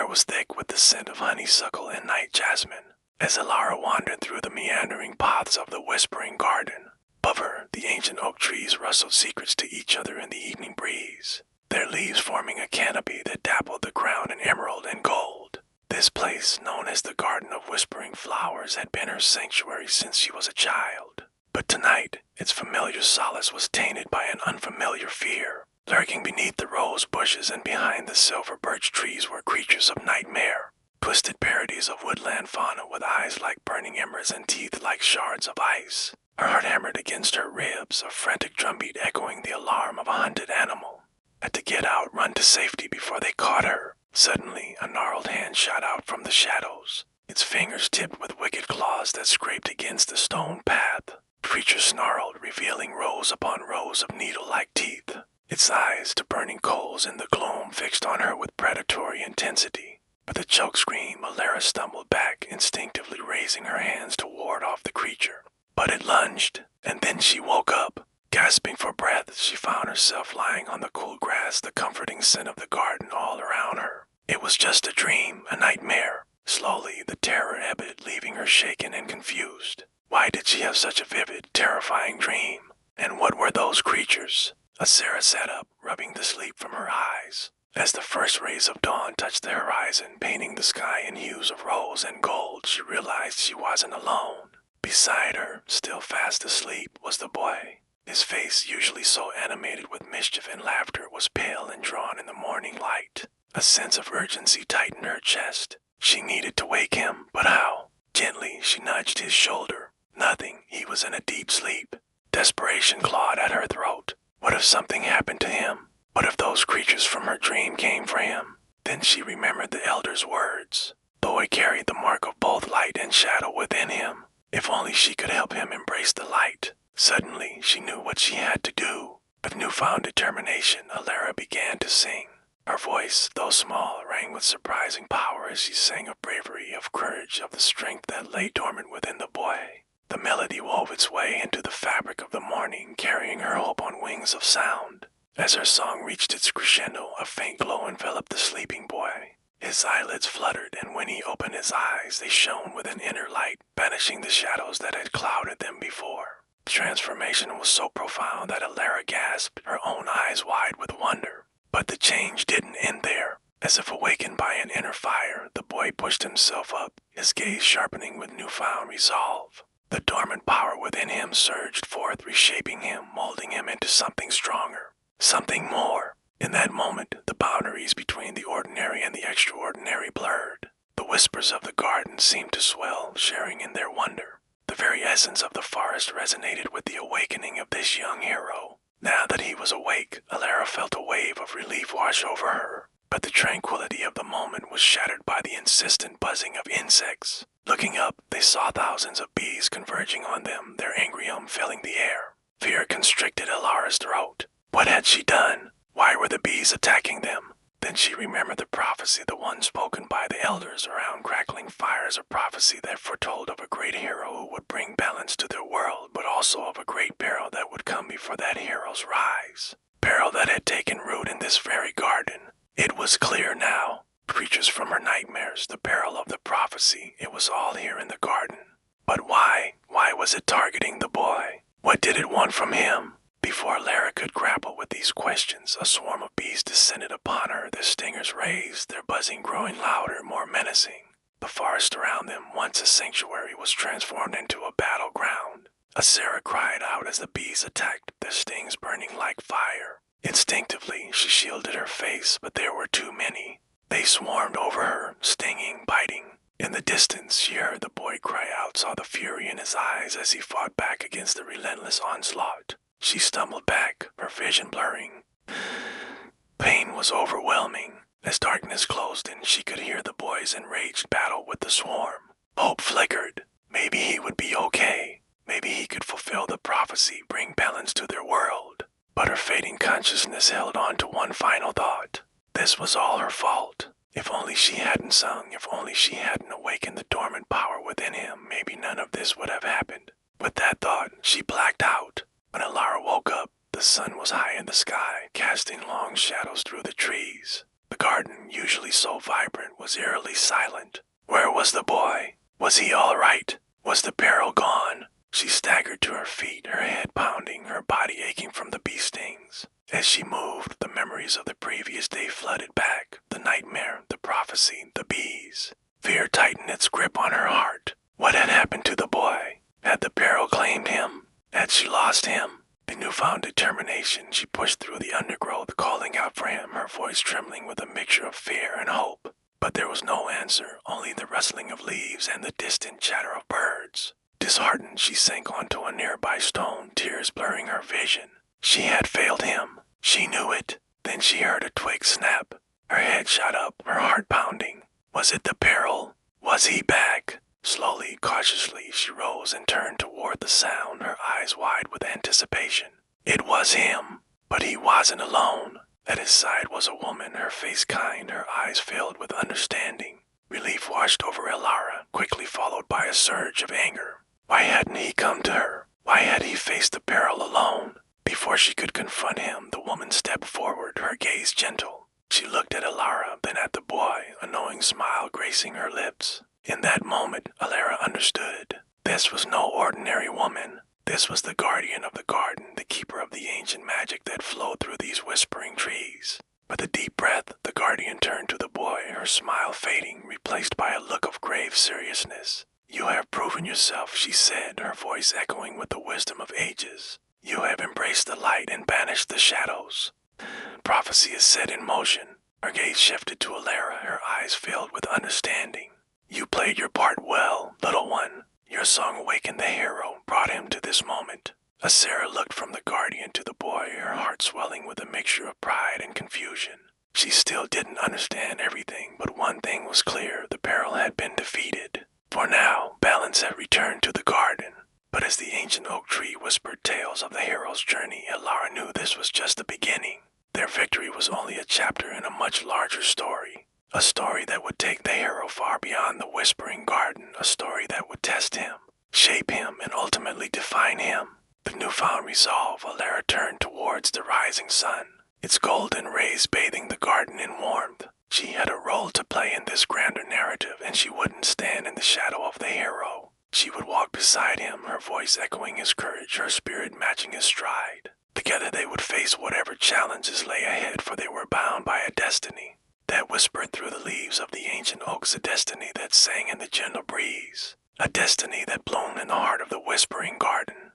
air was thick with the scent of honeysuckle and night jasmine. As Elara wandered through the meandering paths of the whispering garden, above her, the ancient oak trees rustled secrets to each other in the evening breeze, their leaves forming a canopy that dappled the ground in emerald and gold. This place, known as the Garden of Whispering Flowers, had been her sanctuary since she was a child. But tonight, its familiar solace was tainted by an unfamiliar fear. Lurking beneath the rose bushes and behind the silver birch trees were creatures of nightmare, twisted parodies of woodland fauna with eyes like burning embers and teeth like shards of ice. Her heart hammered against her ribs, a frantic drumbeat echoing the alarm of a hunted animal. Had to get out, run to safety before they caught her. Suddenly, a gnarled hand shot out from the shadows, its fingers tipped with wicked claws that scraped against the stone path. The creature snarled, revealing rows upon rows of needle-like teeth, its eyes to burning coals in the gloom fixed on her with predatory intensity. With a choke scream, Elara stumbled back, instinctively raising her hands to ward off the creature. But it lunged, and then she woke up. Gasping for breath, she found herself lying on the cool grass, the comforting scent of the garden all around her. It was just a dream, a nightmare. Slowly, the terror ebbed, leaving her shaken and confused. Why did she have such a vivid, terrifying dream? And what were those creatures? Elara sat up, rubbing the sleep from her eyes. As the first rays of dawn touched the horizon, painting the sky in hues of rose and gold, she realized she wasn't alone. Beside her, still fast asleep, was the boy. His face, usually so animated with mischief and laughter, was pale and drawn in the morning light. A sense of urgency tightened her chest. She needed to wake him, but how? Gently, she nudged his shoulder. Nothing, he was in a deep sleep. Desperation clawed at her throat. What if something happened to him? What if those creatures from her dream came for him? Then she remembered the elder's words. The boy carried the mark of both light and shadow within him. If only she could help him embrace the light. Suddenly, she knew what she had to do. With newfound determination, Elara began to sing. Her voice, though small, rang with surprising power as she sang of bravery, of courage, of the strength that lay dormant within the boy. The melody wove its way into the fabric of the morning, carrying her hope on wings of sound. As her song reached its crescendo, a faint glow enveloped the sleeping boy. His eyelids fluttered, and when he opened his eyes, they shone with an inner light, banishing the shadows that had clouded them before. The transformation was so profound that Elara gasped, her own eyes wide with wonder. But the change didn't end there. As if awakened by an inner fire, the boy pushed himself up, his gaze sharpening with newfound resolve. The dormant power within him surged forth, reshaping him, molding him into something stronger, something more. In that moment, the boundaries between the ordinary and the extraordinary blurred. The whispers of the garden seemed to swell, sharing in their wonder. The very essence of the forest resonated with the awakening of this young hero. Now that he was awake, Elara felt a wave of relief wash over her. But the tranquility of the moment was shattered by the insistent buzzing of insects. Looking up, they saw thousands of bees converging on them, their angry hum filling the air. Fear constricted Elara's throat. What had she done? Why were the bees attacking them? Then she remembered the prophecy, the one spoken by the elders around crackling fires, a prophecy that foretold of a great hero who would bring balance to their world, but also of a great peril that would come before that hero's rise. Peril that had taken root in this very garden. It was clear now. Creatures from her nightmares, the peril of the prophecy, it was all here in the garden. But why? Why was it targeting the boy? What did it want from him? Before Elara could grapple with these questions, a swarm of bees descended upon her, their stingers raised, their buzzing growing louder, more menacing. The forest around them, once a sanctuary, was transformed into a battleground. Elara cried out as the bees attacked, their stings burning like fire. Instinctively, she shielded her face, but there were too many. They swarmed over her, stinging, biting. In the distance, she heard the boy cry out, saw the fury in his eyes as he fought back against the relentless onslaught. She stumbled back, her vision blurring. Pain was overwhelming. As darkness closed in, she could hear the boy's enraged battle with the swarm. Hope flickered. Maybe he would be okay. Maybe he could fulfill the prophecy, bring balance to their world. But her fading consciousness held on to one final thought. This was all her fault. If only she hadn't sung, if only she hadn't awakened the dormant power within him, maybe none of this would have happened. With that thought, she blacked out. When Elara woke up, the sun was high in the sky, casting long shadows through the trees. The garden, usually so vibrant, was eerily silent. Where was the boy? Was he all right? Was the peril gone? She staggered to her feet, her head pounding, her body aching from the bee stings. As she moved, the memories of the previous day flooded back. The nightmare, the prophecy, the bees. Fear tightened its grip on her heart. What had happened to the boy? Had the peril claimed him? Had she lost him? In newfound determination, she pushed through the undergrowth, calling out for him, her voice trembling with a mixture of fear and hope. But there was no answer, only the rustling of leaves and the distant chatter of birds. Disheartened, she sank onto a nearby stone, tears blurring her vision. She had failed him. She knew it. Then she heard a twig snap. Her head shot up, her heart pounding. Was it the peril? Was he back? Slowly, cautiously, she rose and turned toward the sound, her eyes wide with anticipation. It was him, but he wasn't alone. At his side was a woman, her face kind, her eyes filled with understanding. Relief washed over Elara, quickly followed by a surge of anger. Why hadn't he come to her? Why had he faced the peril alone? Before she could confront him, the woman stepped forward, her gaze gentle. She looked at Elara, then at the boy, a knowing smile gracing her lips. In that moment, Elara understood. This was no ordinary woman. This was the guardian of the garden, the keeper of the ancient magic that flowed through these whispering trees. With a deep breath, the guardian turned to the boy, her smile fading, replaced by a look of grave seriousness. You have proven yourself, she said, her voice echoing with the wisdom of ages. You have embraced the light and banished the shadows. Prophecy is set in motion. Her gaze shifted to Elara, her eyes filled with understanding. You played your part well, little one. Your song awakened the hero, brought him to this moment. Asera looked from the guardian to the boy, her heart swelling with a mixture of pride and confusion. She still didn't understand everything, but one thing was clear, the peril had been defeated. For now, balance had returned to the garden. But as the ancient oak tree whispered tales of the hero's journey, Elara knew this was just the beginning. Their victory was only a chapter in a much larger story. A story that would take the hero far beyond the whispering garden, a story that would test him, shape him, and ultimately define him. With newfound resolve, Elara turned towards the rising sun, its golden rays bathing the garden in warmth. She had a role to play in this grander narrative, and she wouldn't stand in the shadow of the hero. She would walk beside him, her voice echoing his courage, her spirit matching his stride. Together they would face whatever challenges lay ahead, for they were bound by a destiny that whispered through the leaves of the ancient oaks, a destiny that sang in the gentle breeze, a destiny that bloomed in the heart of the whispering garden.